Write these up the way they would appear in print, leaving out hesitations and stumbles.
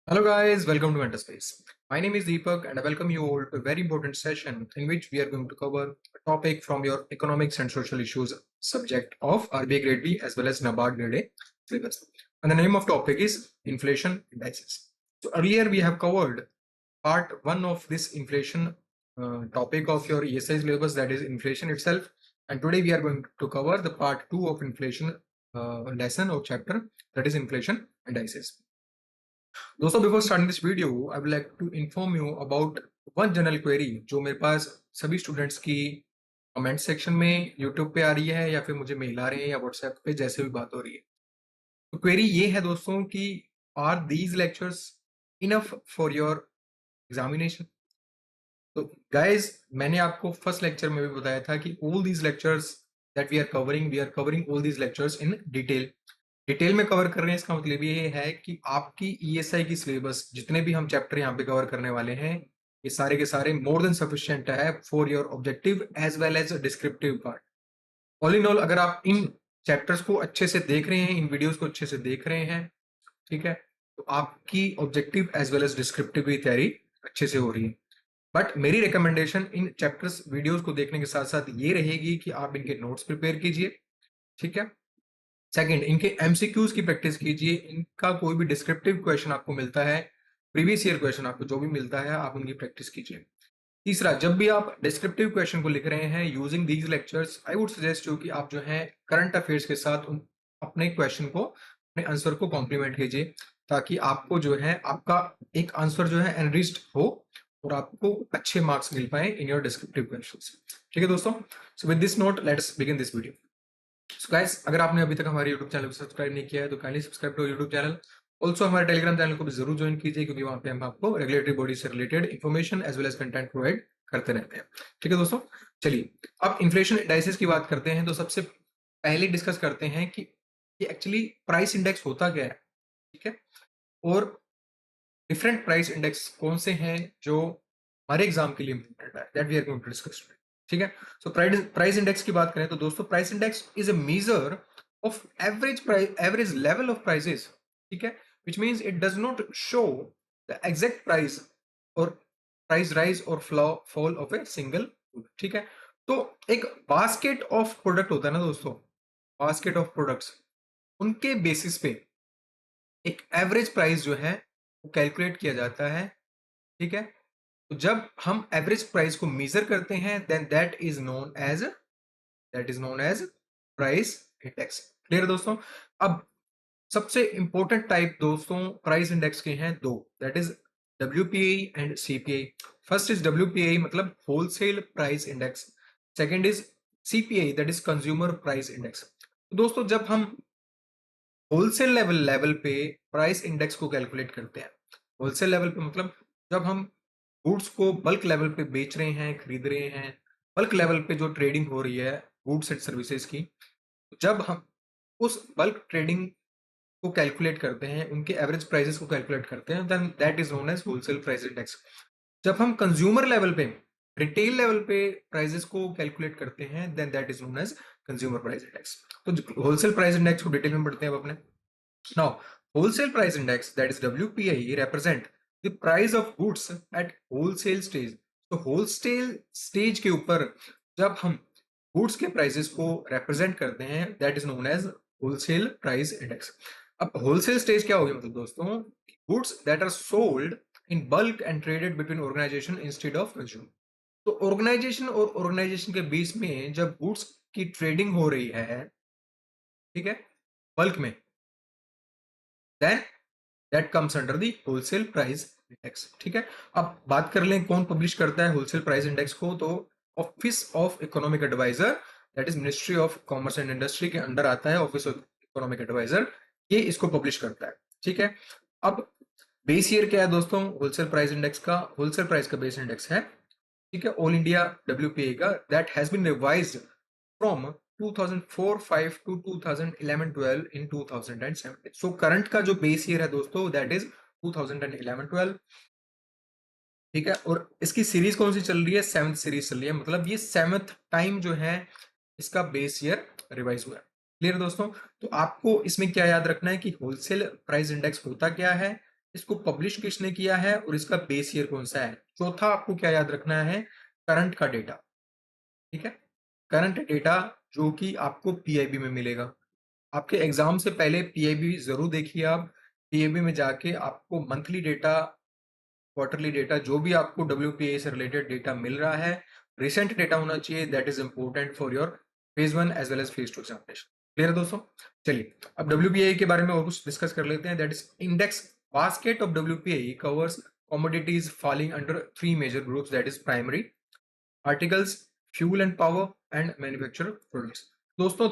Hello guys, welcome to Mentorspace. My name is Deepak and I welcome you all to a very important session in which we are going to cover a topic from your economics and social issues subject of RBI Grade B as well as NABARD Grade A syllabus. And the name of topic is inflation indices. So earlier we have covered part 1 of this inflation topic of your ESI syllabus, that is inflation itself. And today we are going to cover the part 2 of inflation lesson or chapter, that is inflation indices. दोस्तों before starting this video I would like to inform you about one general query जो मेरे पास सभी students की comment section में YouTube पे आ रही है या फिर मुझे मेल आ रही है या व्हाट्सएप पे जैसे भी बात हो रही है। तो क्वेरी ये है दोस्तों कि are these lectures enough for your examination. तो गाइज मैंने आपको फर्स्ट लेक्चर में भी बताया था कि all these lectures that we are covering all these lectures in detail में कवर कर रहे हैं। इसका मतलब ये है कि आपकी ईएसआई की सिलेबस जितने भी हम चैप्टर यहाँ पे कवर करने वाले हैं ये सारे के सारे मोर देन सफिशिएंट है for your objective as well as descriptive part. All in all अगर आप इन चैप्टर्स को अच्छे से देख रहे हैं, इन वीडियोस को अच्छे से देख रहे हैं, ठीक है, तो आपकी objective as well as descriptive की तैयारी अच्छे से हो रही है। बट मेरी रिकमेंडेशन इन चैप्टर्स वीडियोस को देखने के साथ साथ ये रहेगी कि आप इनके नोट्स प्रिपेयर कीजिए, ठीक है। सेकंड, इनके एमसीक्यूज की प्रैक्टिस कीजिए। इनका कोई भी डिस्क्रिप्टिव क्वेश्चन आपको मिलता है, प्रीवियस ईयर क्वेश्चन आपको जो भी मिलता है आप उनकी प्रैक्टिस कीजिए। तीसरा, जब भी आप डिस्क्रिप्टिव क्वेश्चन को लिख रहे हैं using these lectures, I would suggest you कि आप जो है करंट अफेयर्स के साथ अपने क्वेश्चन को, अपने आंसर को कॉम्प्लीमेंट कीजिए ताकि आपको जो है आपका एक आंसर जो है एनरिच्ड हो और आपको अच्छे मार्क्स मिल पाए इन योर डिस्क्रिप्टिव क्वेश्चंस। ठीक है दोस्तों, so with this note let's begin this video. So guys, अगर आपने अभी तक हमारे YouTube चैनल को सब्सक्राइब नहीं किया है तो kindly subscribe to YouTube channel. Also हमारे टेलीग्राम चैनल को भी जरूर ज्वाइन कीजिए क्योंकि वहां पे हम आपको रेगुलेटरी बॉडी से related information as well as content provide करते रहते हैं। ठीक है दोस्तों, चलिए अब इन्फ्लेशन इंडाइसेस की बात करते हैं। तो सबसे पहले डिस्कस करते हैं कि एक्चुअली प्राइस इंडेक्स होता क्या है, ठीक है, और डिफरेंट प्राइस इंडेक्स कौन से हैं जो हमारे एग्जाम के लिए इंपॉर्टेंट है, that we are going to discuss. ठीक है, सो प्राइस इंडेक्स की बात करें तो दोस्तों price index is a measure of average level of prices, ठीक है, which means it does not show the exact price और प्राइस राइज और फॉल ऑफ ए सिंगल, ठीक है। तो एक बास्केट ऑफ प्रोडक्ट होता है ना दोस्तों, बास्केट ऑफ प्रोडक्ट्स, उनके बेसिस पे एक एवरेज प्राइस जो है वो कैलकुलेट किया जाता है, ठीक है। तो जब हम एवरेज प्राइस को मेजर करते हैं then that is known as price index. Clear दोस्तों। अब सबसे इंपॉर्टेंट टाइप दोस्तों प्राइस इंडेक्स के हैं दो, that is WPI and CPI. First is WPI मतलब wholesale price index, second is CPI that is consumer price index. दोस्तों जब हम होलसेल लेवल पे प्राइस इंडेक्स को कैलकुलेट करते हैं, होलसेल लेवल पे मतलब जब हम गुड्स को बल्क लेवल पे बेच रहे हैं, खरीद रहे हैं, बल्क लेवल पे जो ट्रेडिंग हो रही है गुड्स एंड सर्विसेज की, जब हम उस बल्क ट्रेडिंग को कैलकुलेट करते हैं, उनके एवरेज प्राइसेस को कैलकुलेट करते हैं, then that is known as wholesale price index. जब हम कंज्यूमर लेवल पे, रिटेल लेवल पे प्राइसेस को कैलकुलेट करते हैं then that is known as consumer price index. तो होलसेल प्राइस इंडेक्स को डिटेल में पढ़ते हैं अब अपने। Now, wholesale price index, that is WPI, represent the price of goods at wholesale stage. तो wholesale stage के ऊपर जब हम goods के prices को represent करते हैं, that is known as wholesale price index. अब wholesale stage क्या होगी मतलब दोस्तों, goods that are sold in bulk and traded between organization instead of consumer. तो organization और organization के बीच में जब goods की trading हो रही है, ठीक है, bulk में, then that comes under the wholesale price index. ठीक है, अब बात कर लें कौन पब्लिश करता है होलसेल प्राइस इंडेक्स को, तो office of economic adviser, that is ministry of commerce and industry के अंडर आता है ऑफिस ऑफ इकोनॉमिक एडवाइजर, ये इसको पब्लिश करता है। ठीक है, अब बेस ईयर क्या है दोस्तों होलसेल प्राइस इंडेक्स का, होलसेल प्राइस का बेस इंडेक्स है, ठीक है, ऑल इंडिया डब्ल्यूपीए का, that has been revised from 2004-5 to 2011-12 in 2017। So current का जो बेस ईयर है दोस्तों दैट इज 2011-12, ठीक है, और इसकी सीरीज कौन सी चल रही है, 7th सीरीज चल रही है, मतलब ये 7th टाइम जो है इसका बेस ईयर रिवाइज हुआ है। क्लियर दोस्तों, तो आपको इसमें क्या याद रखना है कि होलसेल प्राइस इंडेक्स होता क्या है, इसको पब्लिश किसने किया है और इसका बेस ईयर कौन सा है। चौथा आपको क्या याद रखना है, करंट का डेटा, ठीक है, करंट डेटा जो कि आपको पीआईबी में मिलेगा। आपके एग्जाम से पहले पीआईबी जरूर देखिए आप, पीआईबी में जाके आपको मंथली डेटा, क्वार्टरली डेटा, जो भी आपको डब्ल्यूपीए से रिलेटेड डेटा मिल रहा है, रिसेंट डेटा होना चाहिए, that is important for your phase 1 as well as phase 2 examination. Clear है दोस्तों। चलिए अब डब्ल्यूपीए के बारे में और कुछ डिस्कस कर लेते हैं, that is index basket of WPA covers commodities falling under three major groups, that is primary articles, fuel and power and manufactured products। दोस्तों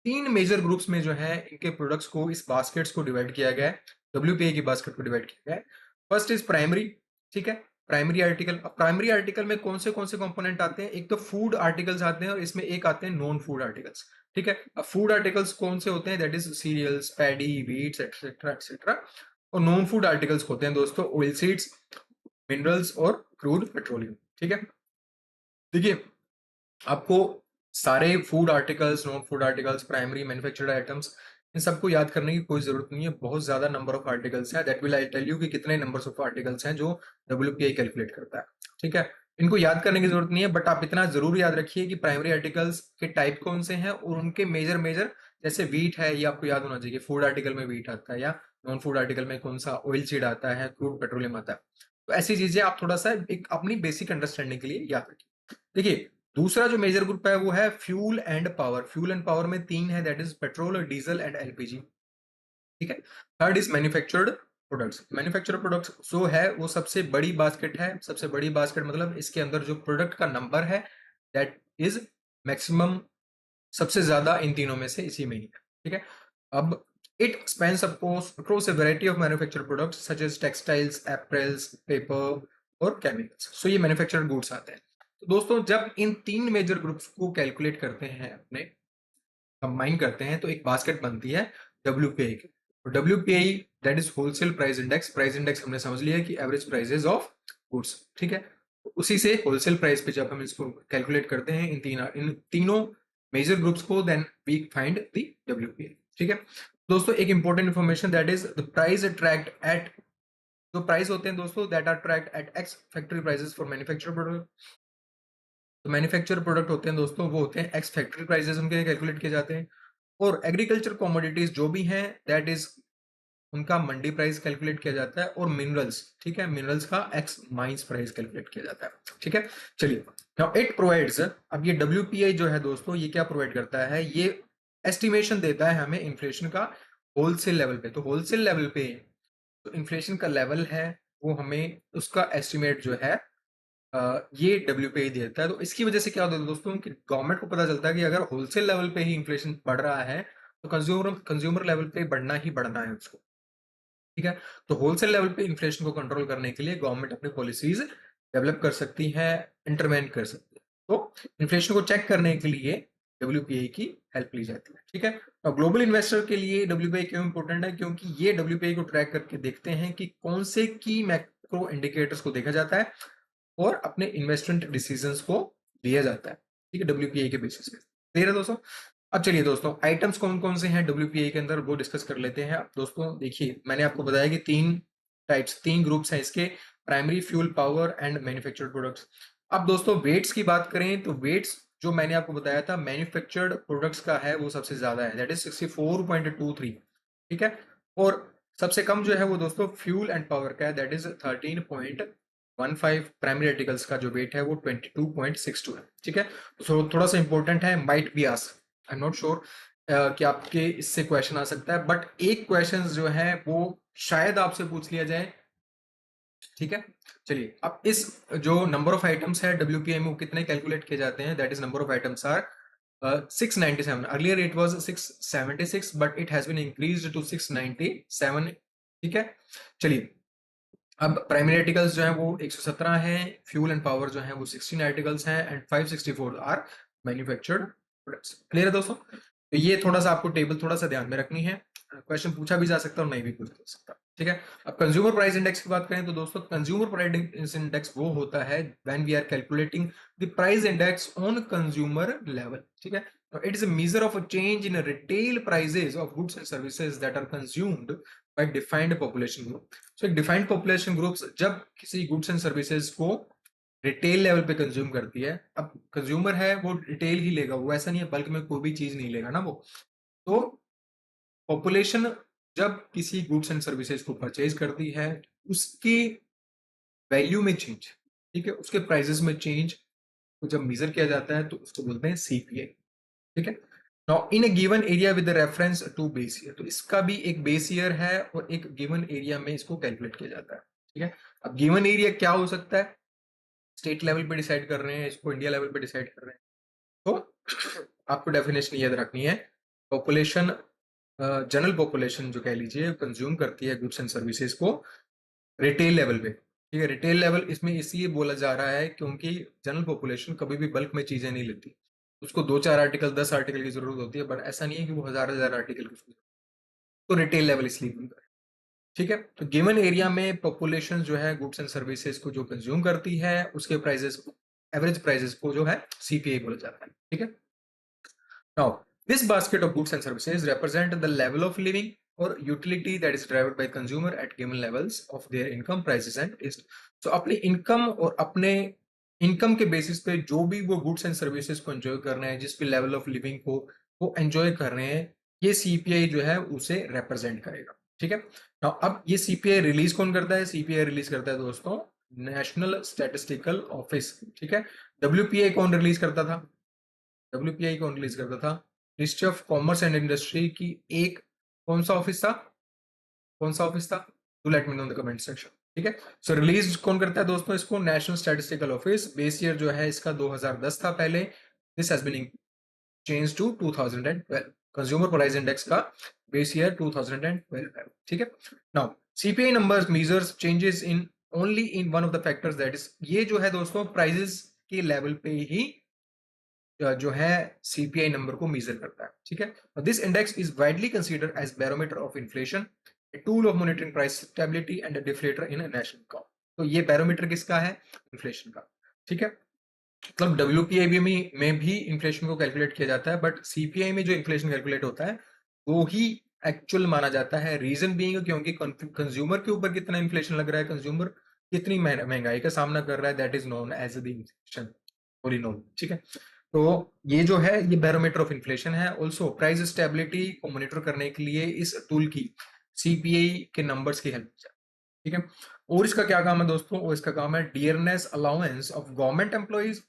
तीन मेजर ग्रुप्स में जो है इनके प्रोडक्ट्स को, इस बास्केट्स को डिवाइड किया गया है, डब्ल्यूपीए की बास्केट को डिवाइड किया गया है। फर्स्ट इज प्राइमरी, ठीक है, प्राइमरी आर्टिकल। अब प्राइमरी आर्टिकल में कौन से कंपोनेंट आते हैं, एक तो फूड आर्टिकल्स आते हैं और इसमें एक आते हैं नॉन फूड आर्टिकल्स, ठीक है। अब फूड आर्टिकल्स कौन से होते हैं, that is cereals, paddy, wheats etcetera etcetera. और नॉन फूड आर्टिकल्स होते हैं दोस्तों ऑयल सीड्स, मिनरल्स और क्रूड पेट्रोलियम, ठीक है। देखिए आपको सारे food articles, non food articles, primary, manufactured items, इन सबको याद करने की कोई जरूरत नहीं है। बहुत ज्यादा नंबर ऑफ आर्टिकल्स है, that will I tell you कि कितने नंबर्स ऑफ आर्टिकल्स हैं जो डब्ल्यूपीआई कैलकुलेट करता है, ठीक है। इनको याद करने की जरूरत नहीं है, बट आप इतना जरूर याद रखिए कि प्राइमरी आर्टिकल्स के टाइप कौन से हैं और उनके मेजर मेजर, जैसे वीट है, ये आपको याद होना चाहिए, फूड आर्टिकल में वीट आता है, या नॉन फूड आर्टिकल में कौन सा ऑयल सीड आता है, क्रूड पेट्रोलियम आता है। तो ऐसी चीजें आप थोड़ा सा एक अपनी बेसिक अंडरस्टैंडिंग के लिए याद रखिए। देखिए दूसरा जो मेजर ग्रुप है वो है fuel and power. Fuel and power में तीन है, that is petrol, diesel and LPG, ठीक है। Third is manufactured products. Manufactured products जो है वो सबसे बड़ी बास्केट है। सबसे बड़ी बास्केट मतलब इसके अंदर जो प्रोडक्ट का नंबर है दैट इज मैक्सिमम, सबसे ज्यादा इन तीनों में से इसी में ही है, ठीक है। अब it spans across a variety of manufactured products such as textiles, apparels, paper और chemicals। सो ये मैन्युफैक्चर्ड गुड्स आते हैं। तो दोस्तों जब इन तीन मेजर ग्रुप्स को कैलकुलेट करते हैं, अपने कंबाइन करते हैं, तो एक बास्केट बनती है डब्ल्यूपीआई की। WPI that is wholesale price index. Price index हमने समझ लिया कि एवरेज प्राइसेस ऑफ गुड्स, ठीक है। उसी से होलसेल प्राइस पे जब हम इसको कैलकुलेट करते हैं इन तीनों मेजर ग्रुप्स को, then we find the WPI, ठीक है। दोस्तों एक important information, that is the price tracked at, जो प्राइस होते हैं दोस्तों that are tracked at ex factory prices for manufacture product. तो मैन्युफैक्चर प्रोडक्ट होते हैं दोस्तों वो होते हैं एक्स फैक्ट्री प्राइसेस, उनके कैलकुलेट किए जाते हैं। और एग्रीकल्चर कमोडिटीज जो भी हैं दैट इज उनका मंडी प्राइस कैलकुलेट किया जाता है। और मिनरल्स, ठीक है, मिनरल्स का एक्स माइंस प्राइस कैलकुलेट किया जाता है, ठीक है। चलिए नाउ इट प्रोवाइड्स, अब ये डब्ल्यूपीआई जो है दोस्तों ये क्या प्रोवाइड करता है, ये एस्टिमेशन देता है हमें इन्फ्लेशन का होलसेल लेवल पे। तो होलसेल लेवल पे तो इन्फ्लेशन का लेवल है वो हमें उसका एस्टिमेट जो है ये डब्ल्यूपीआई देता है। तो इसकी वजह से क्या होता है दोस्तों कि गवर्नमेंट को पता चलता है कि अगर होलसेल लेवल पे ही इन्फ्लेशन बढ़ रहा है तो कंज्यूमर लेवल पे बढ़ना ही बढ़ना है उसको, ठीक है। तो होलसेल लेवल पे इन्फ्लेशन को कंट्रोल करने के लिए गवर्नमेंट अपनी पॉलिसीज डेवलप कर सकती है, इंटरवेन कर सकती है। तो इन्फ्लेशन को चेक करने के लिए डब्ल्यूपीआई की हेल्प ली जाती है, ठीक है। और ग्लोबल इन्वेस्टर के लिए डब्ल्यूपीआई क्यों इंपॉर्टेंट है, क्योंकि ये डब्ल्यूपीआई को ट्रैक करके देखते हैं कि कौन से की मैक्रो इंडिकेटर्स को देखा जाता है और अपने इन्वेस्टमेंट डिसीजंस को लिया जाता है, ठीक है, डब्ल्यूपीआई के बेसिस पे। क्लियर है दोस्तों। अब चलिए दोस्तों आइटम्स कौन कौन से हैं डब्ल्यूपीआई के अंदर वो डिस्कस कर लेते हैं। अब दोस्तों देखिए मैंने आपको बताया कि तीन ग्रुप्स हैं इसके, primary, fuel, power and manufactured products. अब दोस्तों वेट्स की बात करें तो वेट्स जो मैंने आपको बताया था मैन्युफैक्चर्ड प्रोडक्ट्स का है वो सबसे ज्यादा है, दैट इज 64.23, ठीक है। और सबसे कम जो है वो दोस्तों फ्यूल एंड पावर का है, दैट इज 13.15। प्राइमरी आर्टिकल्स का जो वेट है वो 22.62 है, ठीक है। तो थोड़ा सा इंपॉर्टेंट है, might be asked, I am not sure कि आपके इससे क्वेश्चन आ सकता है, बट एक क्वेश्चन जो है वो शायद आपसे पूछ लिया जाए, ठीक है। चलिए अब इस जो नंबर ऑफ आइटम्स है डब्ल्यूपीआई में वो कितने कैलकुलेट किए जाते हैं, that is number of items are 697। Earlier it was 676 but it has been increased to 697, ठीक है। चलिए अब प्राइमरी आर्टिकल्स जो है वो 117 है, फ्यूल एंड पावर जो है वो 16 आर्टिकल्स हैं and 564 are manufactured products. Clear है दोस्तों। तो ये थोड़ा सा आपको टेबल थोड़ा सा ध्यान में रखनी है, क्वेश्चन पूछा भी जा सकता है और नहीं भी पूछा जा सकता, ठीक है। अब कंज्यूमर प्राइस इंडेक्स की बात करें तो दोस्तों कंज्यूमर प्राइस इंडेक्स वो होता है when we are calculating the price index on consumer level, ठीक है। It is a measure of a change in retail prices of goods and services that are consumed by defined population group. So एक defined population groups जब किसी goods and services को retail level पे consume करती है, अब consumer है वो रिटेल ही लेगा, वो ऐसा नहीं है बल्क में कोई भी चीज नहीं लेगा ना वो। तो पॉपुलेशन जब किसी गुड्स एंड सर्विसेज को परचेज करती है, उसकी वैल्यू में चेंज, ठीक है, उसके प्राइसेस में चेंज को जब मेजर किया जाता है तो उसको बोलते हैं सीपीआई। ठीक है। Now in a given area with reference to base year, तो इसका भी एक बेस ईयर है और एक गिवन एरिया में इसको कैलकुलेट किया जाता है। ठीक है। अब गिवन एरिया क्या हो सकता है, स्टेट लेवल पे डिसाइड कर रहे हैं इसको, इंडिया लेवल पे डिसाइड कर रहे हैं, तो आपको डेफिनेशन याद रखनी है। पॉपुलेशन, जनरल पॉपुलेशन जो कह लीजिए कंज्यूम करती है गुड्स एंड सर्विसेज को रिटेल लेवल पे। ठीक है, रिटेल लेवल इसमें इसलिए बोला जा रहा है क्योंकि जनरल पॉपुलेशन कभी भी बल्क में चीजें नहीं लेती, उसको 2-4 आर्टिकल 10 आर्टिकल की जरूरत होती है, बट ऐसा नहीं है कि वो हजार आर्टिकल की जरूरत, तो रिटेल लेवल इसलिए बनता है। ठीक है। तो गिवन एरिया में पॉपुलेशन जो है गुड्स एंड सर्विसेज को जो कंज्यूम करती है उसके प्राइसेस, एवरेज प्राइसेस को जो है सीपीआई बोला जाता है। ठीक है। Now, this basket of goods and services represent the level of living or utility that is derived by consumer at given levels of their income, prices and taste. So अपनी income और अपने income के basis पे जो भी वो goods and services को enjoy कर रहे हैं, जिस भी लेवल ऑफ लिविंग को वो एंजॉय कर रहे हैं, ये सीपीआई जो है उसे रिप्रेजेंट करेगा। ठीक है। Now, अब ये सीपीआई रिलीज कौन करता है, सीपीआई रिलीज करता है दोस्तों नेशनल स्टैटिस्टिकल ऑफिस। ठीक है। डब्ल्यूपीआई कौन रिलीज करता था, डब्ल्यूपीआई कौन रिलीज करता था, ministry of commerce and industry की एक कौन सा ऑफिस था, कौन सा ऑफिस था, to let me know in the comment section. ठीक है। सो रिलीज कौन करता है दोस्तों इसको, national statistical office. Base year जो है इसका 2010 था पहले, this has been change to 2012। Consumer price index का बेस ईयर 2012 है। ठीक है। Now CPI numbers measures changes in only in one of the factors, that is, ये जो है दोस्तों प्राइजेस के लेवल पे ही जो है सीपीआई नंबर को मेजर करता है। ठीक है। This index is widely considered as barometer of inflation, a tool of monitoring price stability and a deflator in national economy. तो ये बैरोमीटर किसका है, इन्फ्लेशन का। ठीक है। मतलब डब्ल्यूपीआई में भी इन्फ्लेशन को कैलकुलेट किया जाता है, बट सीपीआई में जो इन्फ्लेशन कैलकुलेट होता है वो ही एक्चुअल माना जाता है। रीजन बीइंग क्योंकि कंज्यूमर के ऊपर कितना इन्फ्लेशन लग रहा है, कंज्यूमर कितनी महंगाई का सामना कर रहा है, that is known as the inflation, known. ठीक है। तो ये जो है ये बैरोमीटर ऑफ इन्फ्लेशन है। ऑल्सो प्राइस स्टेबिलिटी को मॉनिटर करने के लिए इस टूल की सीपीआई के नंबर्स की हेल्प। ठीक है। और इसका क्या काम है दोस्तों, और इसका काम है dearness allowance of government employees,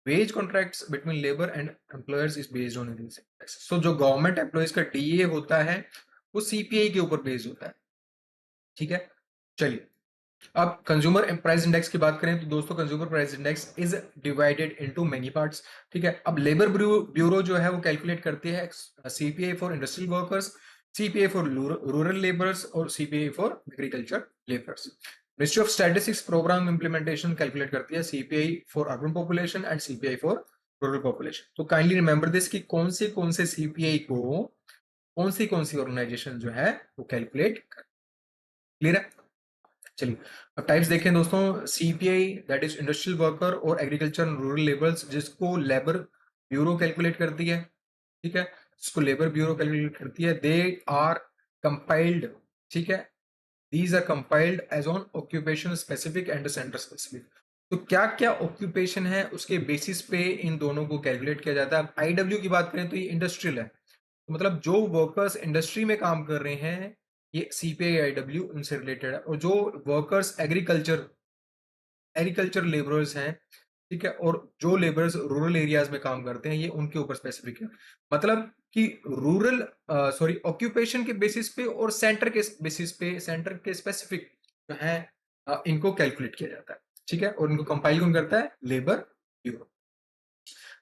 wage contracts between labour and employers is based on this. So जो गवर्नमेंट एम्प्लॉइज का डीए होता है वो सीपीआई के ऊपर बेस्ड होता है। ठीक है। चलिए, अब कंज्यूमर प्राइस इंडेक्स की बात करें तो दोस्तों consumer price index is divided into many parts. ठीक है। अब लेबर ब्यूरो जो है वो कैलकुलेट करती है CPI for industrial workers, CPI for rural labours और CPI for agriculture labours. Ministry of statistics programme implementation calculate करती है CPI for urban population and CPI for rural population. तो काइंडली रिमेंबर दिस कि कौन से CPI को कौन सी organisation जो है वो कैलकुलेट कर। क्लियर है। चलिए, अब टाइप्स देखें दोस्तों। CPI that is industrial worker और एग्रीकल्चर रूरल लेबर्स, जिसको लेबर ब्यूरो कैलकुलेट करती है। ठीक है। जिसको लेबर ब्यूरो कैलकुलेट करती है, दे आर कंपाइल्ड। ठीक है। These are compiled as on occupation specific and centre specific. तो क्या क्या ऑक्यूपेशन है उसके बेसिस पे इन दोनों को कैलकुलेट किया जाता है। आईडब्ल्यू की बात करें तो ये इंडस्ट्रियल है, तो मतलब जो वर्कर्स इंडस्ट्री में काम कर रहे हैं ये सीपीआई आईडब्ल्यू उनसे रिलेटेड है। और जो वर्कर्स एग्रीकल्चर लेबरर्स हैं, ठीक है, और जो लेबरर्स रूरल एरियाज में काम करते हैं ये उनके ऊपर स्पेसिफिक है। मतलब कि रूरल ऑक्यूपेशन के बेसिस पे और सेंटर के बेसिस पे, सेंटर के स्पेसिफिक जो है इनको कैलकुलेट किया जाता है। ठीक है। और इनको कंपाइल कौन करता है, लेबर ब्यूरो।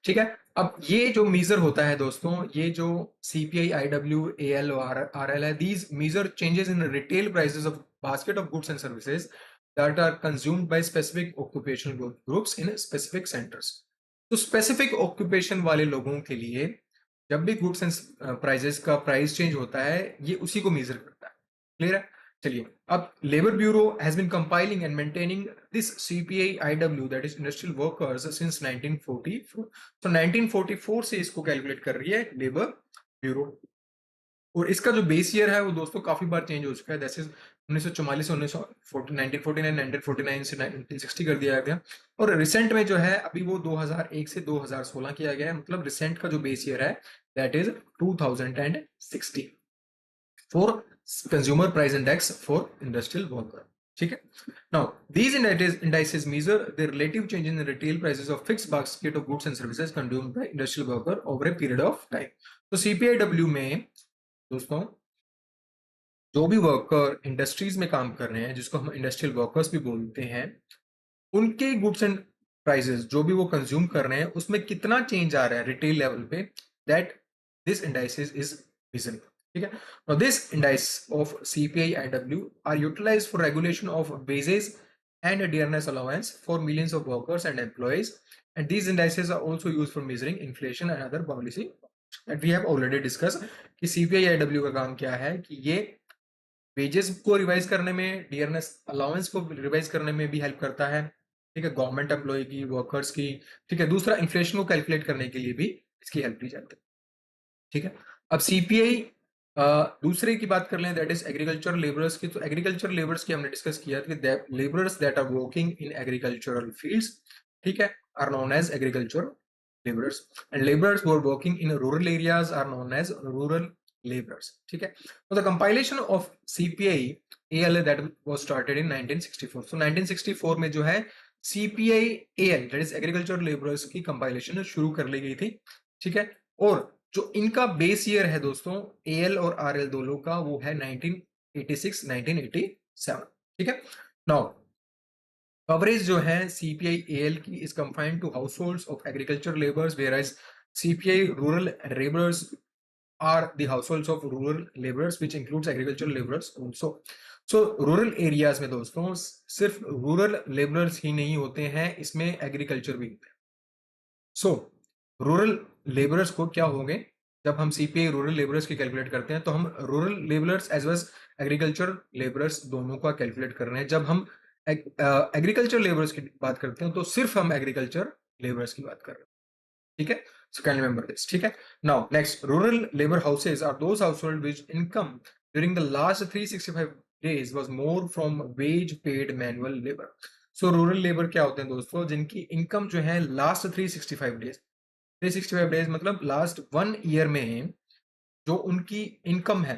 ठीक है। अब ये जो मीजर होता है दोस्तों, ये जो सीपीआई आईडब्ल्यू एएल और आरएल है, these measure changes in retail prices of basket of goods and services that are consumed by specific occupational groups in specific centres. तो स्पेसिफिक ऑक्यूपेशन वाले लोगों के लिए जब भी गुड्स एंड प्राइसेस का प्राइस चेंज होता है ये उसी को मेजर करता है। क्लियर है। चलिए, अब labour bureau has been compiling and maintaining this CPI IW that is industrial workers since 1944। तो 1944 से इसको कैलकुलेट कर रही है लेबर ब्यूरो। और इसका जो बेस ईयर है वो दोस्तों काफी बार चेंज हो चुका है। जैसे 1944 से 1949 से 1960 कर दिया गया, और रिसेंट में जो है अभी वो 2001 से 2016 किया गया है। मतलब रिसेंट का जो बेस ईयर है that is 2016 for consumer price index for industrial worker. ठीक है। Now these indices measure the relative change in the retail prices of fixed basket of goods and services consumed by industrial worker over a period of time। तो CPIW में दोस्तों जो भी worker industries में काम कर रहे हैं, जिसको हम इंडस्ट्रियल वर्कर्स भी बोलते हैं, उनके गुड्स एंड प्राइसेस जो भी वो कंज्यूम कर रहे हैं उसमें कितना चेंज आ रहा है रिटेल लेवल पे, that this indices is visible. ठीक है। Now this indices of CPI-IW are utilised for regulation of wages and dearness allowance for millions of workers and employees, and these indices are also used for measuring inflation and other policy that we have already discussed कि CPI-IW का काम क्या है कि ये wages को revise करने में, डियरनेस अलाउंस को रिवाइज करने में भी हेल्प करता है। ठीक है, गवर्नमेंट एम्प्लॉय की, वर्कर्स की। ठीक है, दूसरा इन्फ्लेशन को कैलकुलेट करने के लिए भी इसकी हेल्प ली जाती है। ठीक है। अब CPI दूसरे की बात कर लें, दैट इज एग्रीकल्चर लेबरर्स की। तो एग्रीकल्चर लेबरर्स की हमने डिस्कस किया कि labourers that are working in agricultural fields, ठीक है, are known as agriculture laborers, and laborers who are working in rural areas are known as rural laborers। ठीक है। so the compilation of CPI AL that was started in 1964। so 1964 में जो है CPI AL that is agriculture laborers की compilation शुरू कर ली गई थी। ठीक है। और जो इनका बेस ईयर है दोस्तों AL और RL दोनों का, वो है 1986 1987। ठीक है। नाउ कवरेज जो है CPI AL की is confined to households of agriculture labours, where as CPI rural labours are the households of rural laborers which includes agricultural laborers also। so rural areas में दोस्तों सिर्फ रूरल लेबरर्स ही नहीं होते हैं, इसमें एग्रीकल्चर भी होते हैं। सो रूरल लेबरर्स को क्या होंगे, जब हम CPI रूरल लेबरर्स की कैलकुलेट करते हैं तो हम rural labourers as well agriculture labourers दोनों का कैलकुलेट कर रहे हैं। जब हम एग्रीकल्चर लेबरर्स की बात करते हैं तो सिर्फ हम एग्रीकल्चर लेबरर्स की बात कर रहे हैं। ठीक है। So can you remember this? ठीक है। Now next, rural labor houses are those households which income during the last 365 days was more from wage paid manual labor। So rural labor क्या होते हैं दोस्तों, जिनकी इनकम जो है लास्ट 365 डेज, 365 डेज मतलब लास्ट 1 ईयर में जो उनकी इनकम है,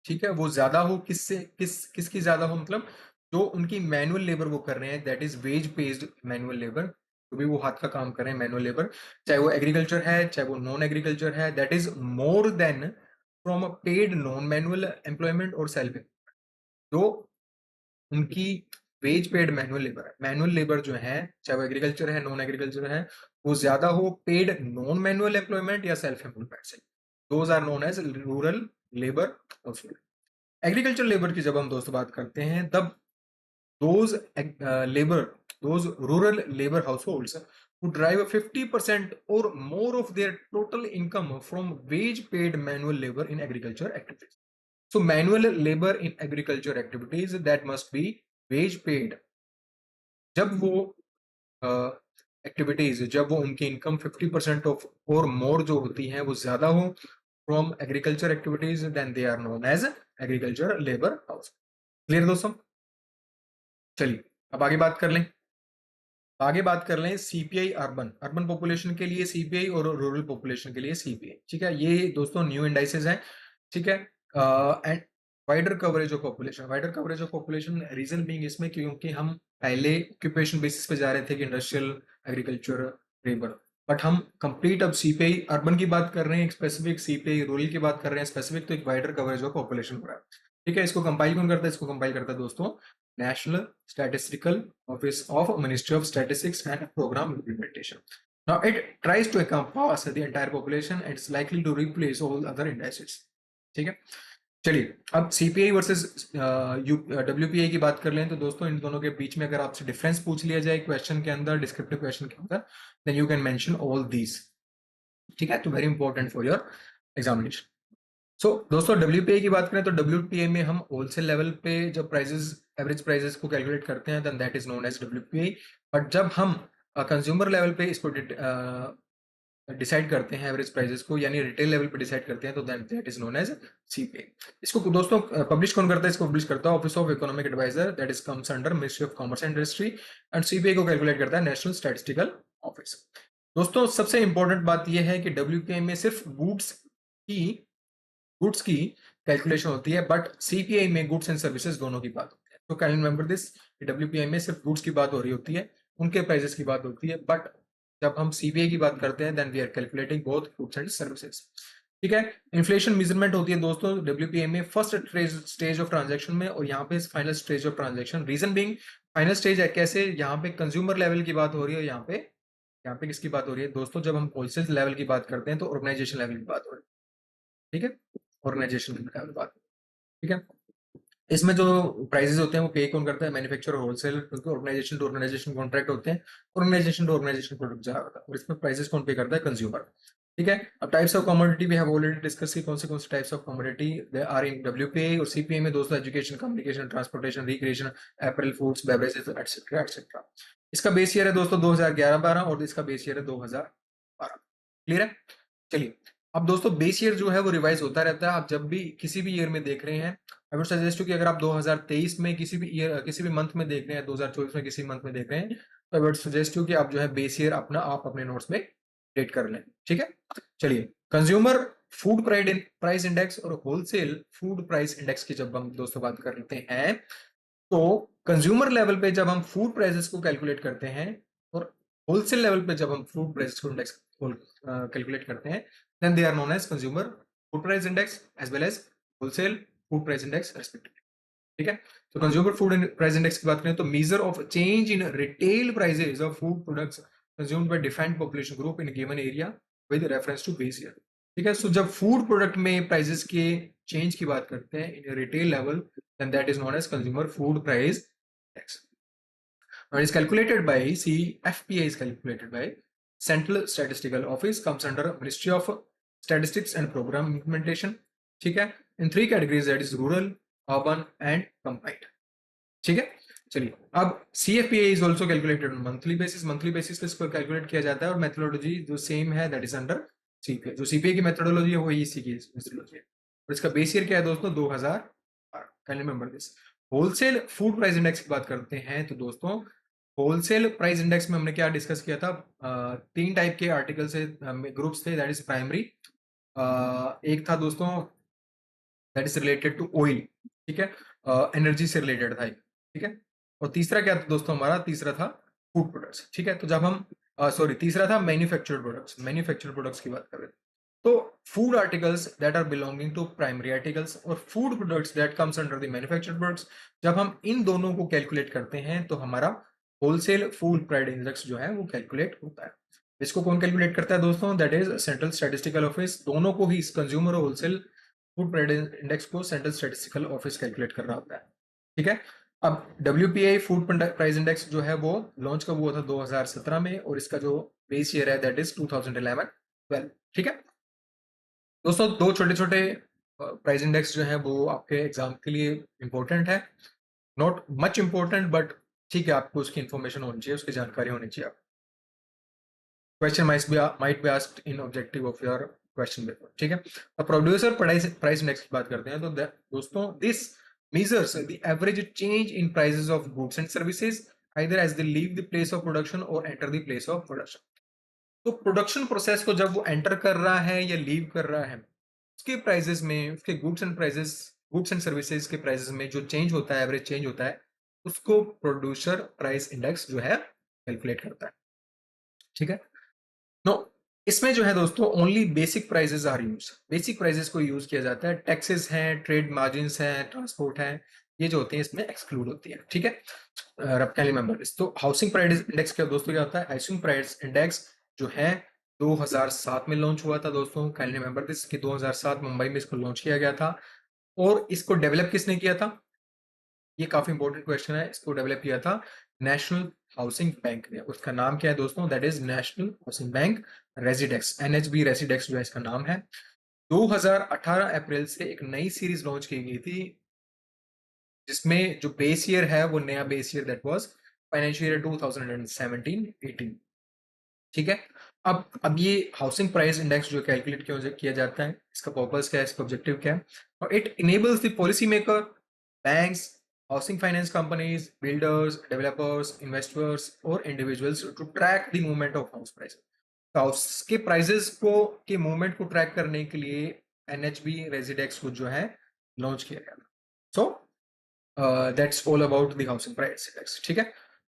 ठीक है, वो ज्यादा हो, किससे किसकी ज्यादा हो, मतलब जो उनकी मैनुअल लेबर वो कर रहे हैं, that is wage paced manual labour. तो भी वो हाथ का काम कर रहे हैं मैनुअल लेबर, चाहे वो एग्रीकल्चर है चाहे वो नॉन एग्रीकल्चर है, that is more than from paid non manual employment और सेल्फ। जो उनकी वेज पेड मैनुअल लेबर है, मैनुअल लेबर जो है चाहे वो एग्रीकल्चर है नॉन एग्रीकल्चर है, वो ज्यादा हो पेड नॉन मैनुअल एम्प्लॉयमेंट या सेल्फ एम्प्लॉयमेंट से, those are known as rural labour also. Agriculture labour की जब हम दोस्तों बात करते हैं, तब those labor, those rural labor households who drive 50% or more of their total income from wage paid manual labor in agriculture activities। so manual labor in agriculture activities that must be wage paid, जब वो activities, जब वो उनकी income 50% of और मोर जो होती है वो ज्यादा हो from agriculture activities, then they are known as agriculture labour house. Clear दोस्तों? चलिए अब आगे बात कर लें। आगे बात कर लें CPI अर्बन, अर्बन पॉपुलेशन के लिए CPI और रूरल पॉपुलेशन के लिए CPI। ठीक है, ये दोस्तों न्यू इंडाइसेस हैं। ठीक है। And wider coverage of population, wider coverage of population reason being इसमें क्योंकि हम पहले ऑक्यूपेशन बेसिस पे जा रहे थे कि इंडस्ट्रियल एग्रीकल्चर लेबर, बट हम कंप्लीट अब CPI अर्बन की बात कर रहे हैं, स्पेसिफिक CPI रूरल की बात कर रहे हैं स्पेसिफिक, तो एक वाइडर कवरेज ऑफ पॉपुलेशन हो रहा है। ठीक है, इसको कंपाइल कौन करता है? इसको कंपाइल करता है दोस्तों national statistical office of ministry of statistics and programme implementation. Now it tries to encompass the entire population and it's likely to replace all other indices। ठीक है। चलिए अब CPI वर्सेस WPI की बात कर लें तो दोस्तों इन दोनों के बीच में अगर आपसे डिफरेंस पूछ लिया जाए क्वेश्चन के अंदर, डिस्क्रिप्टिव क्वेश्चन के अंदर, then you can mention all these. ठीक है, तो very important for your examination. दोस्तों WPI की बात करें तो WPI में हम होलसेल लेवल पे जब प्राइसेस, एवरेज प्राइसेस को कैलकुलेट करते हैं, then that is known as WPI। But जब हम कंज्यूमर लेवल पे इसको डिसाइड करते हैं एवरेज प्राइसेस को, यानी रिटेल लेवल पे डिसाइड करते हैं, तो that is known as CPI. इसको दोस्तों पब्लिश कौन करता है? इसको पब्लिश करता है office of economic adviser, that is comes under ministry of commerce and industry, and CPI को कैलकुलेट करता है नेशनल स्टैटिस्टिकल ऑफिस। दोस्तों सबसे इंपॉर्टेंट बात यह है कि डब्ल्यूपीआई में सिर्फ गुड्स की कैलकुलेशन होती है, बट सीपीआई में गुड्स एंड सर्विसेज दोनों की बात होती है। तो कैन रिमेंबर दिस, डब्ल्यूपीआई में सिर्फ गुड्स की बात हो रही होती है, उनके प्राइसेस की बात होती है, बट जब हम सीपीआई की बात करते हैं then we are calculating both goods and services. ठीक है। इन्फ्लेशन मेजरमेंट होती है दोस्तों डब्ल्यूपीआई में फर्स्ट स्टेज ऑफ ट्रांजैक्शन में, और यहाँ पे final stage of transaction. Reason being final stage है कैसे, यहाँ पे कंज्यूमर लेवल की बात हो रही है, यहाँ पे किसकी बात हो रही है दोस्तों? जब हम होलसेल लेवल की बात करते हैं तो ऑर्गेनाइजेशन लेवल की बात हो रही है। ठीक है, ऑर्गेनाइजेशन लेवल की बात। ठीक है। इसमें जो प्राइसेस होते हैं वो पे कौन करता है? मैन्युफैक्चरर और होलसेल, क्योंकि ऑर्गेनाइजेशन टू ऑर्गेनाइजेशन कॉन्ट्रैक्ट होते हैं, ऑर्गेनाइजेशन टू ऑर्गेनाइजेशन प्रोडक्ट जा रहा है, और इसमें प्राइसेस कौन पे करता है? कंज्यूमर। ठीक है। अब types of commodity we have already discuss की, कौन से types of commodity they are in WPI और सीपीआई में दोस्तों? Education, communication, transportation, recreation, apparel, foods, beverages etcetera etcetera. इसका बेस ईयर है दोस्तों 2011-12 और इसका बेस ईयर है 2012। क्लियर है? चलिए, अब दोस्तों बेस ईयर जो है वो रिवाइज होता रहता है। आप जब भी किसी भी ईयर में देख रहे हैं, आई वुड सजेस्ट यू कि अगर आप 2023 में किसी भी ईयर, किसी भी मंथ में देख रहे हैं, 2024 में किसी मंथ में देख रहे हैं, तो आई वुड सजेस्ट यू कि आप जो है बेस ईयर आप अपने नोट्स में डेट कर लें। ठीक है। चलिए, कंज्यूमर फूड प्राइस इंडेक्स और होलसेल फूड प्राइस इंडेक्स की जब हम दोस्तों बात करते हैं, तो कंज्यूमर लेवल पे जब हम फूड प्राइसेस को कैलकुलेट करते हैं और होलसेल लेवल पे जब हम फूड प्राइसेस को इंडेक्स कैलकुलेट करते हैं, then they are known as consumer food price index as well as wholesale food price index respectively. ठीक है। तो कंज्यूमर फूड प्राइस इंडेक्स की बात करें तो measure of change in retail prices of food products consumed by defined population group in given area with reference to base year. ठीक है। So जब फूड प्रोडक्ट में प्राइसेस के चेंज की बात करते हैं in retail level, then that is known as consumer food price index. Now it is calculated by CFPI is calculated by Central Statistical Office, comes under Ministry of Statistics and Program Implementation. ठीक है। In three categories, that is rural, urban and combined. ठीक है। चलिए, अब CFPA is also calculated on monthly basis पे इसको calculate किया जाता है, और मेथोडोलॉजी जो सेम है दैट इज अंडर CPA। जो CPA की मेथोडोलॉजी है वही इसी की मेथोडोलॉजी है, और इसका बेस ईयर क्या है दोस्तों? 2012। Can remember this. Wholesale food price index की बात करते हैं तो दोस्तों होलसेल प्राइस इंडेक्स में हमने क्या डिस्कस किया था? तीन टाइप के आर्टिकल से ग्रुप्स थे, दैट इज प्राइमरी, एक था दोस्तों that is related to oil. ठीक है। एनर्जी से रिलेटेड था। ठीक है। और तीसरा क्या था दोस्तों? हमारा तीसरा था फूड प्रोडक्ट्स। ठीक है। तो जब हम सॉरी तीसरा था मैन्युफैक्चर्ड प्रोडक्ट्स की बात कर रहे थे। तो food articles that are belonging to primary articles और food products that comes under the manufactured products, जब हम इन दोनों को कैलकुलेट करते हैं तो हमारा होलसेल फूड प्राइस इंडेक्स जो है वो कैलकुलेट होता है। इसको कौन कैलकुलेट करता है दोस्तों? That is central statistical office. दोनों को ही, कंज्यूमर और होलसेल फूड प्राइस इंडेक्स को सेंट्रल स्टैटिस्टिकल ऑफिस कैलकुलेट कर रहा होता है। ठीक है। अब डब्ल्यूपीआई फूड प्राइस इंडेक्स जो है वो लॉन्च कब हुआ था? 2017 में, और इसका जो बेस ईयर है दैट इज 2011-12। ठीक है दोस्तों, दो छोटे छोटे प्राइस इंडेक्स जो है वो आपके एग्जाम के लिए इंपॉर्टेंट है, नॉट मच इंपॉर्टेंट बट ठीक है, आपको उसकी इंफॉर्मेशन होनी चाहिए, उसकी जानकारी होनी चाहिए। Question might be asked in objective of your question paper. ठीक है। अब प्रोड्यूसर प्राइस इंडेक्स की बात करते हैं तो दोस्तों this measures the average change in prices of goods and services either as they leave the place of production or enter the place of production। तो प्रोडक्शन प्रोसेस को जब वो एंटर कर रहा है या लीव कर रहा है, उसके प्राइसेस में, उसके गुड्स एंड सर्विसेज के प्राइसेस में जो चेंज होता है, एवरेज चेंज होता है, उसको प्रोड्यूसर प्राइस इंडेक्स जो है कैलकुलेट करता है। ठीक है। नो, इसमें जो है दोस्तों only basic prices are use, basic prices को यूज किया जाता है। टैक्सेस हैं, ट्रेड मार्जिन्स हैं, ट्रांसपोर्ट है, ये जो होती है इसमें एक्सक्लूड होती है। ठीक है। रब कैन रिमेंबर दिस। तो हाउसिंग प्राइस इंडेक्स क्या दोस्तों क्या होता है? हाउसिंग प्राइस इंडेक्स जो है 2007 में लॉन्च हुआ था दोस्तों। कैन रिमेंबर दिस कि 2007 मुंबई में इसको लॉन्च किया गया था, और इसको डेवलप किसने किया था? ये काफी इंपॉर्टेंट क्वेश्चन है। इसको डेवलप किया था नेशनल हाउसिंग बैंक ने। उसका नाम क्या है दोस्तों? That is national housing bank residex, NHB residex जो है इसका नाम है। 2018 अप्रैल से एक नई सीरीज लॉन्च की गई थी, जिसमें जो बेस ईयर है वो नया base year that was financial year 2017-18। ठीक है। अब ये हाउसिंग प्राइस इंडेक्स जो कैलकुलेट किया जाता है, इसका पर्पस क्या है, इसका ऑब्जेक्टिव क्या है? और it enables the policy maker, banks, housing finance companies, builders, developers, investors और individuals to track the movement of house price. House के प्राइजेस को के मूवमेंट को ट्रैक करने के लिए एनएचबी रेजिडेक्स को जो है लॉन्च किया गया। So that's all about the housing price index. ठीक है,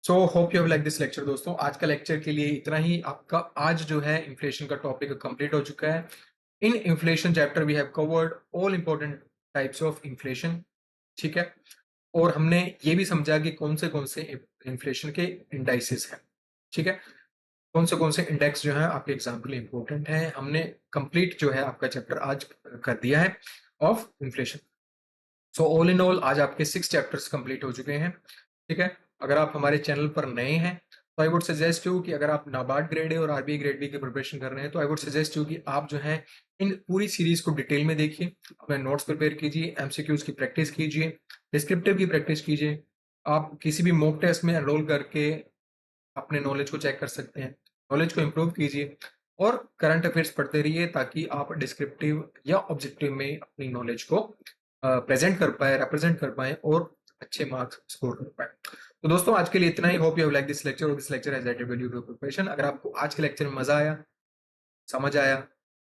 so hope you have like this lecture. दोस्तों आज का लेक्चर के लिए इतना ही। आपका आज जो है इन्फ्लेशन का टॉपिक कंप्लीट हो चुका है। In inflation chapter we have covered all important types of inflation. ठीक है, और हमने ये भी समझा कि कौन से इन्फ्लेशन के इंडाइसेस हैं। ठीक है, कौन से इंडेक्स जो है आपके एग्जाम के लिए इंपॉर्टेंट है, हमने कंप्लीट जो है आपका चैप्टर आज कर दिया है of inflation. So all in all आज आपके 6 चैप्टर्स कंप्लीट हो चुके हैं। ठीक है, अगर आप हमारे चैनल पर नए हैं तो आई वुड सजेस्ट यू कि अगर आप नाबार्ड ग्रेड ए और आरबीआई ग्रेड बी की प्रिपरेशन कर रहे हैं तो आई वुड सजेस्ट यू कि आप जो है इन पूरी सीरीज को डिटेल में देखिए, अपने नोट्स प्रिपेयर कीजिए, एमसीक्यूज की प्रैक्टिस कीजिए, डिस्क्रिप्टिव की प्रैक्टिस कीजिए। आप किसी भी मॉक टेस्ट में एनरोल करके अपने नॉलेज को चेक कर सकते हैं, नॉलेज को इम्प्रूव कीजिए और करंट अफेयर्स पढ़ते रहिए ताकि आप डिस्क्रिप्टिव या ऑब्जेक्टिव में अपनी नॉलेज को प्रेजेंट कर पाए, रिप्रेजेंट कर पाए और अच्छे मार्क्स स्कोर कर पाए। तो दोस्तों आज के लिए इतना ही। Hope you have like this lecture और this lecture has added value to your preparation. अगर आपको आज के लेक्चर में मजा आया, समझ आया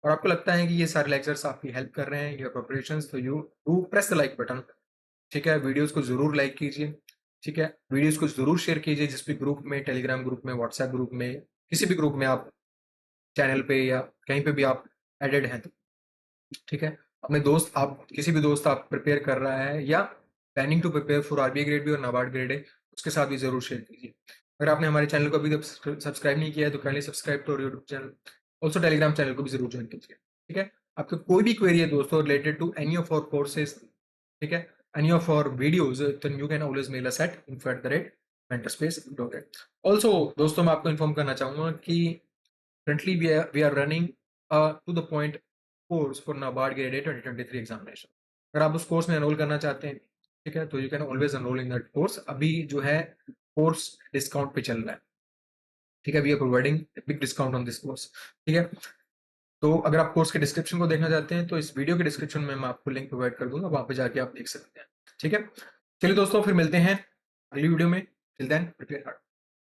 और आपको लगता है कि ये सारे लेक्चर्स आपकी हेल्प कर रहे हैं योर प्रिपरेशन, तो you do press the like button. ठीक है, वीडियोस को जरूर लाइक कीजिए। ठीक है, वीडियोस को जरूर शेयर कीजिए जिस भी ग्रुप में, टेलीग्राम ग्रुप में, व्हाट्सएप ग्रुप में, किसी भी ग्रुप में आप चैनल पे या कहीं पे भी आप एडेड हैं तो। ठीक है, अपने दोस्त, आप किसी भी दोस्त आप प्रिपेयर कर रहा है या planning to prepare for RBI grade B और नाबार्ड ग्रेड है, उसके साथ भी जरूर शेयर कीजिए। अगर आपने हमारे चैनल को अभी तक सब्सक्राइब नहीं किया है तो kindly subscribe to YouTube channel, also Telegram channel को भी जरूर ज्वाइन कीजिए। ठीक है, आपको कोई भी क्वेरी है दोस्तों related to any of our courses, ठीक है, any of our videos, then you can always mail us at info@mentorspace.in। Also दोस्तों मैं आपको इन्फॉर्म करना चाहूंगा कि currently we are running to the point course for NABARD grade A 2023 examination. अगर आप उस कोर्स में एनरोल करना चाहते हैं, ठीक है, तो you can always enrol in that course. अभी जो है कोर्स डिस्काउंट पे चल रहा है। ठीक है, we are providing big discount on this course. ठीक है, तो अगर आप कोर्स के डिस्क्रिप्शन को देखना चाहते हैं तो इस वीडियो के डिस्क्रिप्शन में मैं आपको लिंक प्रोवाइड कर दूंगा, वहां पे जाके आप देख सकते हैं। ठीक है, चलिए दोस्तों फिर मिलते हैं अगली वीडियो में। Till then prepare hard.